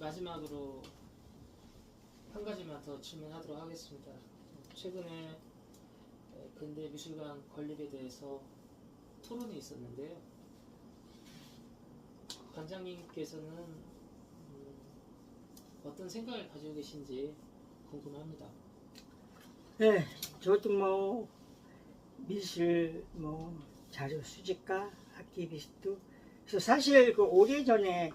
마지막으로 한 가지만 더 질문하도록 하겠습니다. 최근에 근대미술관 건립에 대해서 토론이 있었는데요. 관장님께서는 어떤 생각을 가지고 계신지 궁금합니다. 네, 저도 미술 자료 수집가, 아키비스트. 그래서 사실 그 오래전에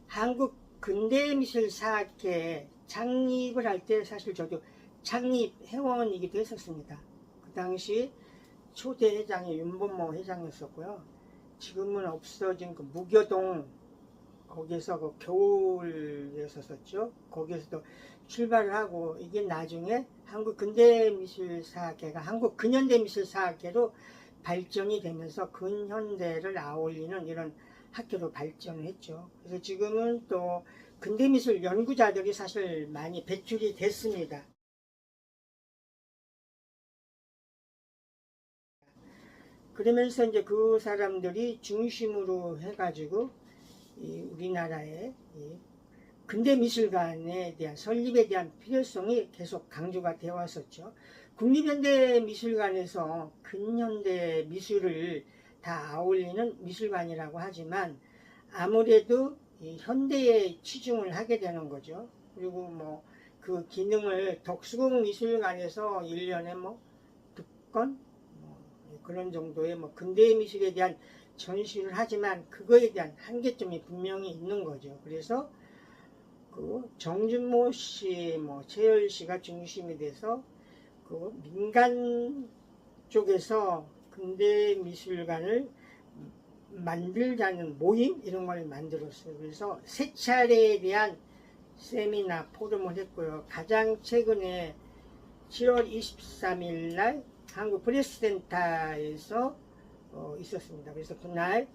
한국 근대미술사학회 창립을 할 때 사실 저도 창립 회원이기도 했었습니다. 그 당시 초대 회장이 윤범모 회장이었었고요. 지금은 없어진 그 무교동 거기서 그 겨울이었었죠. 거기에서도 출발을 하고 이게 나중에 한국 근대미술사학회가 한국 근현대미술사학회로 발전이 되면서 근현대를 아울리는 이런 학교로 발전을 했죠. 그래서 지금은 또 근대미술 연구자들이 사실 많이 배출이 됐습니다. 그러면서 이제 그 사람들이 중심으로 해가지고 우리나라의 근대미술관에 대한 설립에 대한 필요성이 계속 강조가 되어 왔었죠. 국립현대미술관에서 근현대 미술을 다 아울리는 미술관이라고 하지만 아무래도 현대에 치중을 하게 되는 거죠. 그리고 그 기능을 덕수궁 미술관에서 1년에 2건 그런 정도의 근대 미술에 대한 전시를 하지만 그거에 대한 한계점이 분명히 있는 거죠. 그래서 그 정준모 씨, 최열 씨가 중심이 돼서 그 민간 쪽에서 근대 미술관을 만들자는 모임 이런 걸 만들었어요. 그래서 세 차례에 대한 세미나 포럼을 했고요. 가장 최근에 7월 23일 날 한국 프레스센터에서 있었습니다. 그래서 그날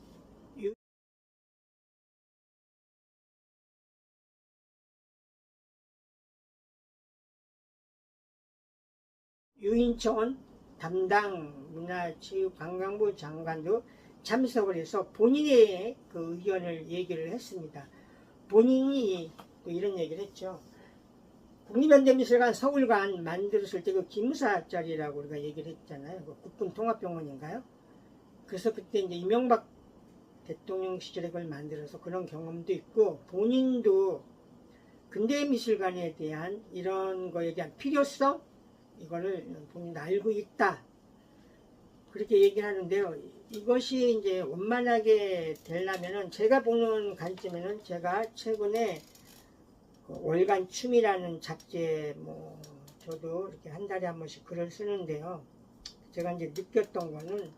유인천 담당 문화체육관광부 장관도 참석을 해서 본인의 그 의견을 얘기를 했습니다. 본인이 또 이런 얘기를 했죠. 국립현대미술관 서울관 만들었을 때 그 기무사 자리라고 우리가 얘기를 했잖아요. 그 국군통합병원인가요? 그래서 그때 이제 이명박 대통령 시절에 그걸 만들어서 그런 경험도 있고 본인도 근대미술관에 대한 이런 거에 대한 필요성 이거를 본인 알고 있다. 그렇게 얘기를 하는데요. 이것이 이제 원만하게 되려면은 제가 보는 관점에는 제가 최근에 월간 춤이라는 잡지에 저도 이렇게 한 달에 한 번씩 글을 쓰는데요. 제가 이제 느꼈던 거는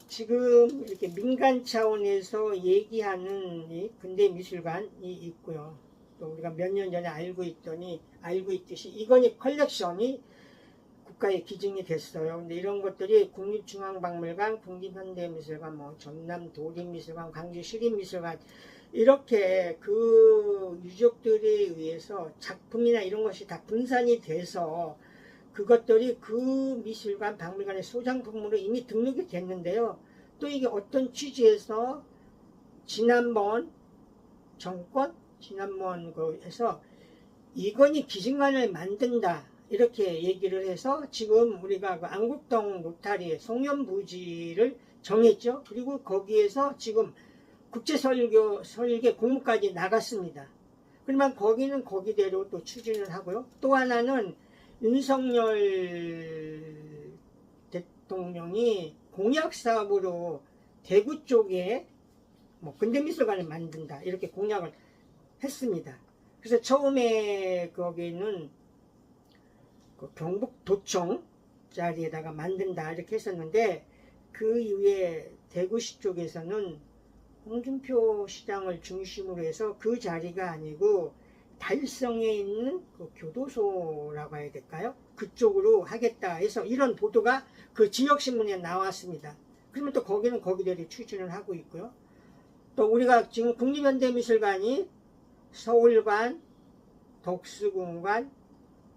지금 이렇게 민간 차원에서 얘기하는 이 근대미술관이 있고요. 또 우리가 몇 년 전에 알고 있듯이 이건희 컬렉션이 국가에 기증이 됐어요. 근데 이런 것들이 국립중앙박물관, 국립현대미술관, 전남도립미술관, 광주시립미술관 이렇게 그 유족들에 의해서 작품이나 이런 것이 다 분산이 돼서 그것들이 그 미술관, 박물관의 소장품으로 이미 등록이 됐는데요. 또 이게 어떤 취지에서 지난번 정권, 해서 이건희 기증관을 만든다. 이렇게 얘기를 해서 지금 우리가 그 안국동 로타리의 송년부지를 정했죠. 그리고 거기에서 지금 국제설계 공모까지 나갔습니다. 그러면 거기는 거기대로 또 추진을 하고요. 또 하나는 윤석열 대통령이 공약사업으로 대구 쪽에 근대미술관을 만든다 이렇게 공약을 했습니다. 그래서 처음에 거기는 그 경북도청 자리에다가 만든다 이렇게 했었는데 그 이후에 대구시 쪽에서는 홍준표 시장을 중심으로 해서 그 자리가 아니고 달성에 있는 그 교도소라고 해야 될까요? 그쪽으로 하겠다 해서 이런 보도가 그 지역신문에 나왔습니다. 그러면 또 거기는 거기대로 추진을 하고 있고요. 또 우리가 지금 국립현대미술관이 서울관, 덕수궁관,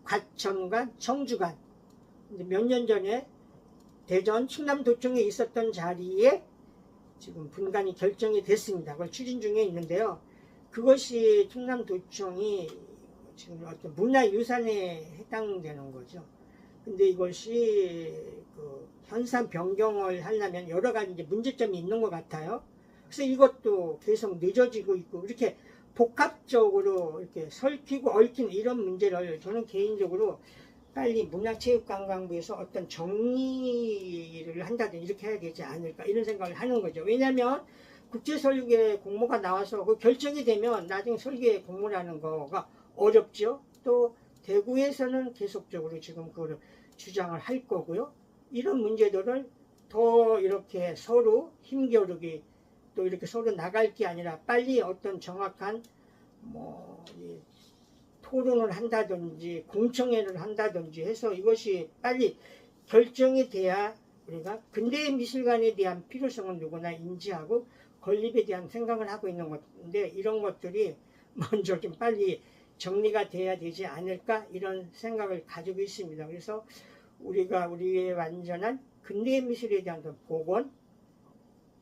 과천관, 청주관 몇 년 전에 대전 충남도청에 있었던 자리에 지금 분간이 결정이 됐습니다. 그걸 추진 중에 있는데요. 그것이 충남도청이 지금 어떤 문화유산에 해당되는 거죠. 근데 이것이 그 현상 변경을 하려면 여러 가지 이제 문제점이 있는 것 같아요. 그래서 이것도 계속 늦어지고 있고 이렇게 복합적으로 이렇게 설키고 얽힌 이런 문제를 저는 개인적으로 빨리 문화체육관광부에서 어떤 정리를 한다든지 이렇게 해야 되지 않을까 이런 생각을 하는 거죠. 왜냐하면 국제설계 공모가 나와서 그 결정이 되면 나중에 설계 공모라는 거가 어렵죠. 또 대구에서는 계속적으로 지금 그걸 주장을 할 거고요. 이런 문제들을 더 이렇게 서로 힘겨루기 또 이렇게 서로 나갈 게 아니라 빨리 어떤 정확한 토론을 한다든지 공청회를 한다든지 해서 이것이 빨리 결정이 돼야 우리가 근대의 미술관에 대한 필요성을 누구나 인지하고 건립에 대한 생각을 하고 있는 건데 이런 것들이 먼저 좀 빨리 정리가 돼야 되지 않을까 이런 생각을 가지고 있습니다. 그래서 우리가 우리의 완전한 근대의 미술에 대한 복원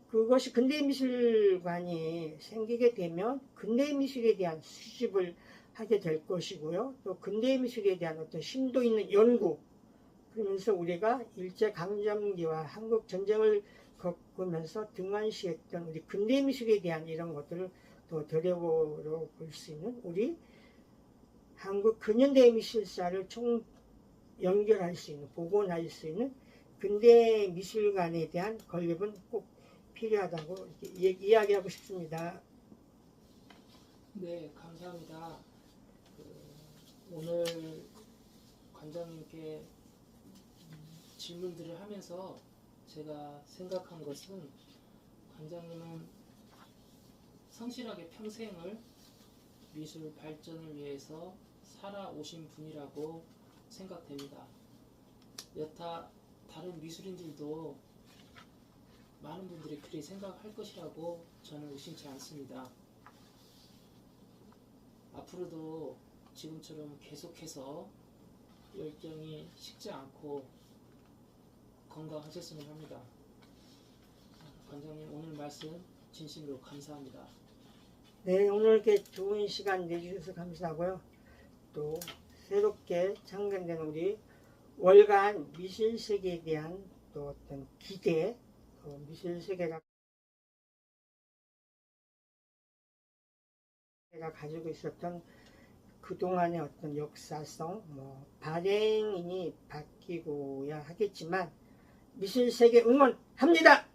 그것이 근대의 미술관이 생기게 되면 근대의 미술에 대한 수집을 하게 될 것이고요. 또 근대의 미술에 대한 어떤 심도 있는 연구 그러면서 우리가 일제강점기와 한국 전쟁을 겪으면서 등한시했던 우리 근대의 미술에 대한 이런 것들을 또 되려볼 수 있는 우리 한국 근현대 미술사를 총 연결할 수 있는 복원할 수 있는 근대 미술관에 대한 건립은 꼭 필요하다고 이야기하고 싶습니다. 네, 감사합니다. 오늘 관장님께 질문들을 하면서 제가 생각한 것은 관장님은 성실하게 평생을 미술 발전을 위해서 살아오신 분이라고 생각됩니다. 여타 다른 미술인들도 많은 분들이 그리 생각할 것이라고 저는 의심치 않습니다. 앞으로도 지금처럼 계속해서 열정이 식지 않고 건강하셨으면 합니다. 관장님 오늘 말씀 진심으로 감사합니다. 네, 오늘 이렇게 좋은 시간 내주셔서 감사하고요. 또 새롭게 창간된 우리 월간 미술세계에 대한 또 어떤 기대, 미술세계가 가지고 있었던 그동안의 어떤 역사성, 발행인이 바뀌고야 하겠지만 미술세계 응원합니다.